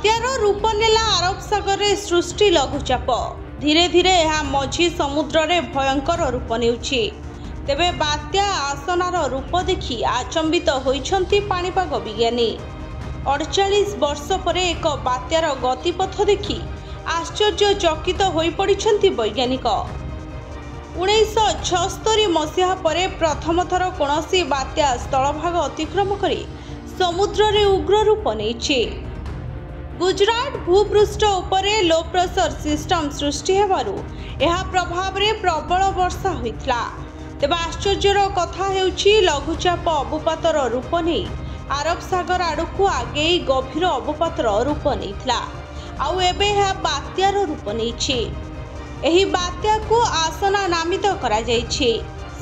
बात्यार रूप नेला अरब सागर रे सृष्टि लघुचाप धीरे धीरे यह मझी समुद्र रे भयंकर रूप नेउछि। तेबे बात्या आसनार रूप देखि आचंबित होइछंती पाणीपाग विज्ञानी। 48 वर्ष पर एक बात्यार गतिपथ देखि आश्चर्यचकित होई पड़िछंती वैज्ञानिक। 1976 मसीहा परे प्रथम थर कोनोसी बात्या स्थलभाग अतिक्रम करी समुद्र रे उग्र रूप नेछि। गुजरात भूपृष्ठ उपरे लो प्रेशर सिस्टम सृष्टि हेबारु एहा प्रभाव रे प्रबल वर्षा होइतला। तेबे आश्चर्यर कथा हेउछि लघुचाप अवपातर रूप नै अरब सागर आड़कू आगे गभीर अवपातर रूप नैथिला। आउ एबे एहा बात्यार रूप नैछि। एही बात्या को आसना नामित करा जायछि।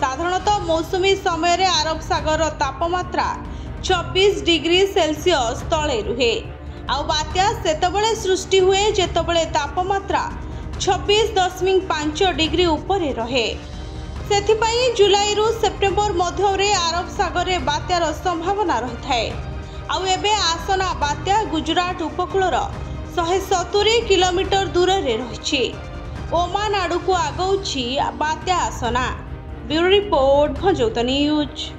साधारणतः मौसुमी समय रे अरब सागर तापमात्रा 26 डिग्री सेल्सियस तले रुहे। आउ बात्या सेतबेले सृष्टि हुए जेतबेले तापमात्रा 26.5 डिग्री उपरे रहे। सेथिपाई जुलाई रु सेप्टेम्बर मध्य रे अरब सागर रे बात्यार संभावना रहिथाय। आउ एबे आसना बात्या गुजरात उपकूलर 170 किलोमीटर दूर रे रहिछि। ओमान आड़कू आगौछि बात्या आसना। ब्यूरो रिपोर्ट भंजौता न्यूज।